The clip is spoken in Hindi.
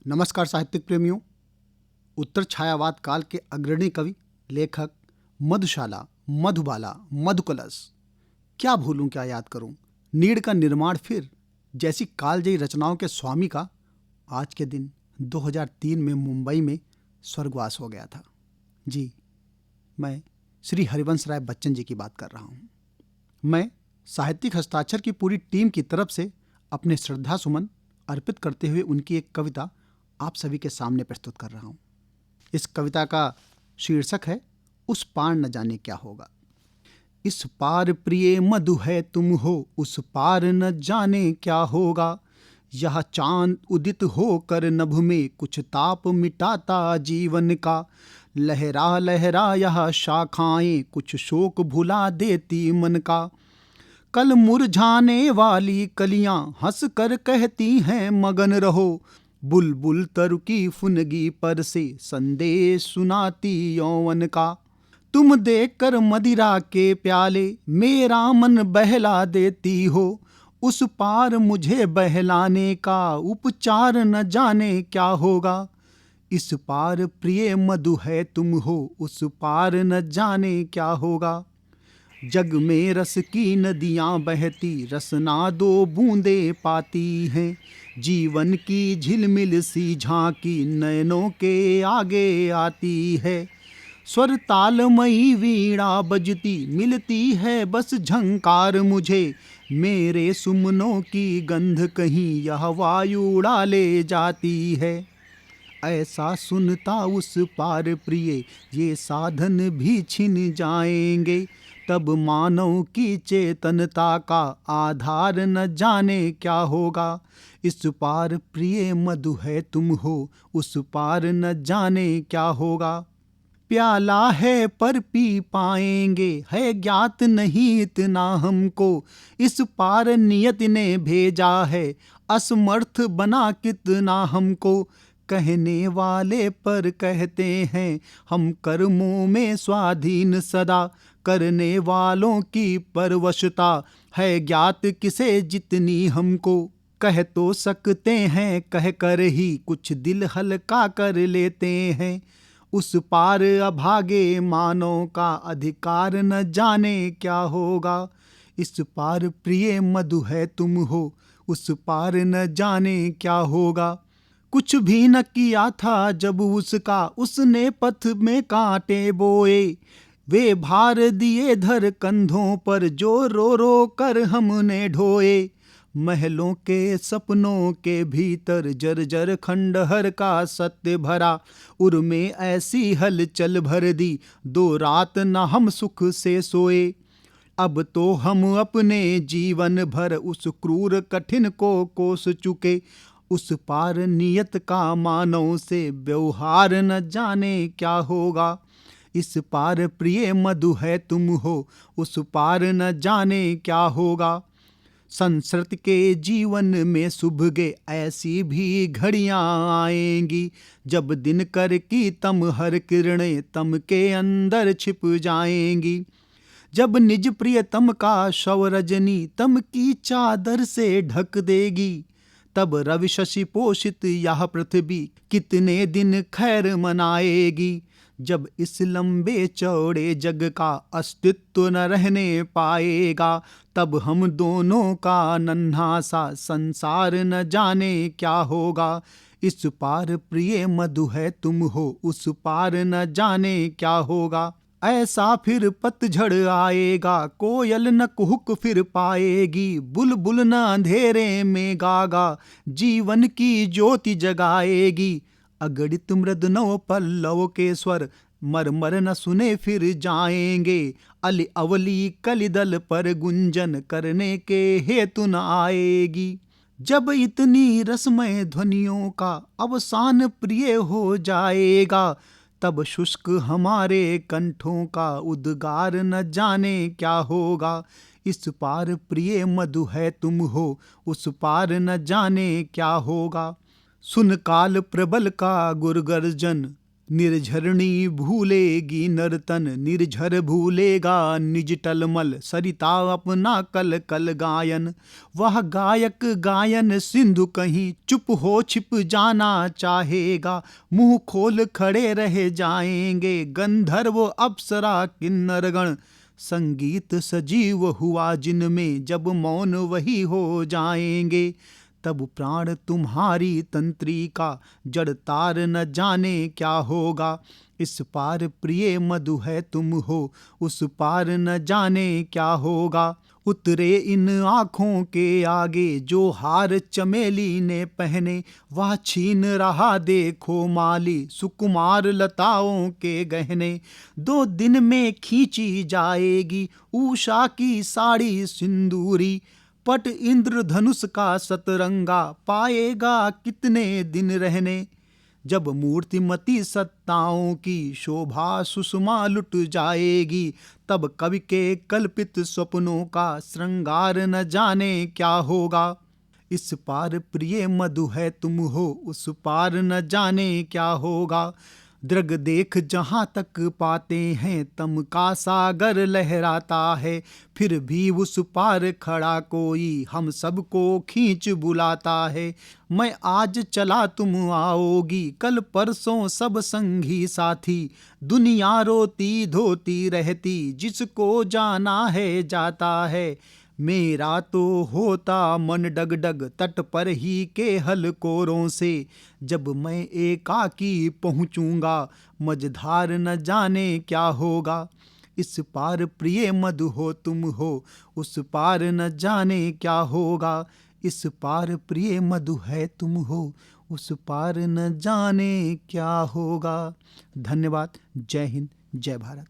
नमस्कार साहित्यिक प्रेमियों। उत्तर छायावाद काल के अग्रणी कवि, लेखक, मधुशाला, मधुबाला, मधुकलश, क्या भूलूं क्या याद करूं, नीड़ का निर्माण फिर जैसी कालजयी रचनाओं के स्वामी का आज के दिन 2003 में मुंबई में स्वर्गवास हो गया था। जी, मैं श्री हरिवंश राय बच्चन जी की बात कर रहा हूं। मैं साहित्यिक हस्ताक्षर की पूरी टीम की तरफ से अपने श्रद्धा सुमन अर्पित करते हुए उनकी एक कविता आप सभी के सामने प्रस्तुत कर रहा हूं। इस कविता का शीर्षक है उस पार न जाने क्या होगा। इस पार प्रिय मधु है तुम हो, उस पार न जाने क्या होगा। यह चांद उदित होकर नभ में कुछ ताप मिटाता जीवन का। लहरा लहरा यह शाखाएं कुछ शोक भुला देती मन का। कल मुरझाने वाली कलियां हंस कर कहती हैं मगन रहो। बुलबुल तरु की फुनगी पर से संदेश सुनाती यौवन का। तुम देखकर मदिरा के प्याले मेरा मन बहला देती हो। उस पार मुझे बहलाने का उपचार न जाने क्या होगा। इस पार प्रिय मधु है तुम हो, उस पार न जाने क्या होगा। जग में रस की नदियां बहती रसना दो बूंदे पाती हैं। जीवन की झिलमिल सी झांकी नयनों के आगे आती है। स्वर तालमयी वीणा बजती मिलती है बस झंकार मुझे। मेरे सुमनों की गंध कहीं यह वायु उड़ा ले जाती है। ऐसा सुनता उस पार प्रिय ये साधन भी छिन जाएंगे। तब मानव की चेतनता का आधार न जाने क्या होगा। इस पार प्रिय मधु है तुम हो, उस पार न जाने क्या होगा। प्याला है पर पी पाएंगे है ज्ञात नहीं इतना हमको। इस पार नियत ने भेजा है असमर्थ बना कितना हमको। कहने वाले पर कहते हैं हम कर्मों में स्वाधीन सदा। करने वालों की परवशता है ज्ञात किसे जितनी हमको। कह तो सकते हैं कह कर ही कुछ दिल हल्का कर लेते हैं। उस पार अभागे मानव का अधिकार न जाने क्या होगा। इस पार प्रिय मधु है तुम हो, उस पार न जाने क्या होगा। कुछ भी न किया था जब उसका उसने पथ में कांटे बोए। वे भार दिए धर कंधों पर जो रो रो कर हमने ढोए। महलों के सपनों के भीतर जर्जर खंडहर का सत्य भरा। उर में ऐसी हलचल भर दी दो रात न हम सुख से सोए। अब तो हम अपने जीवन भर उस क्रूर कठिन को कोस चुके। उस पार नियत का मानव से व्यवहार न जाने क्या होगा। इस पार प्रिय मधु है तुम हो, उस पार न जाने क्या होगा। संस्कृत के जीवन में सुबह ऐसी भी घड़ियां आएंगी जब दिनकर की तम हर किरणें तम के अंदर छिप जाएंगी। जब निज प्रियतम का शव रजनी तम की चादर से ढक देगी। तब रवि शशि पोषित यह पृथ्वी कितने दिन खैर मनाएगी। जब इस लंबे चौड़े जग का अस्तित्व न रहने पाएगा। तब हम दोनों का नन्हा सा संसार न जाने क्या होगा। इस पार प्रिय मधु है तुम हो, उस पार न जाने क्या होगा। ऐसा फिर पतझड़ आएगा कोयल न कुहुक फिर पाएगी। बुलबुल न अंधेरे में गागा जीवन की ज्योति जगाएगी। अगणित मृद नव पल्लव के स्वर मरमर न सुने फिर जाएंगे। अली अवली कलिदल पर गुंजन करने के हेतु न आएगी। जब इतनी रसमय ध्वनियों का अवसान प्रिय हो जाएगा। तब शुष्क हमारे कंठों का उद्गार न जाने क्या होगा। इस पार प्रिय मधु है तुम हो, उस पार न जाने क्या होगा। सुन काल प्रबल का गुरगर्जन निर्झरणी भूलेगी नर्तन, निर्झर भूलेगा निज टलमल, सरिता अपना कल कल गायन। वह गायक गायन सिंधु कहीं चुप हो छिप जाना चाहेगा, मुंह खोल खड़े रह जाएंगे गंधर्व अप्सरा किन्नरगण। संगीत सजीव हुआ जिनमें, जब मौन वही हो जाएंगे। तब प्राण तुम्हारी तंत्रिका, जड़ तार न जाने क्या होगा। इस पार प्रिय मधु है तुम हो, उस पार न जाने क्या होगा। उतरे इन आँखों के आगे जो हार चमेली ने पहने, वह छीन रहा देखो माली सुकुमार लताओं के गहने। 2 दिन में खींची जाएगी उषा की साड़ी सिंदूरी, पट इंद्रधनुष का सतरंगा पाएगा कितने दिन रहने। जब मूर्तिमती सत्ताओं की शोभा सुषमा लुट जाएगी, तब कवि के कल्पित स्वप्नों का श्रृंगार न जाने क्या होगा। इस पार प्रिय मधु है तुम हो, उस पार न जाने क्या होगा। दृग देख जहाँ तक पाते हैं, तम का सागर लहराता है। फिर भी उस पार खड़ा कोई हम सबको खींच बुलाता है। मैं आज चला तुम आओगी, कल परसों सब संगी साथी। दुनिया रोती धोती रहती, जिसको जाना है जाता है। मेरा तो होता मन डगडग तट पर ही के हलकोरों से। जब मैं एकाकी पहुँचूंगा, मझधार न जाने क्या होगा। इस पार प्रिय मधु हो तुम हो, उस पार न जाने क्या होगा। इस पार प्रिय मधु है तुम हो, उस पार न जाने क्या होगा। धन्यवाद। जय हिंद, जय भारत।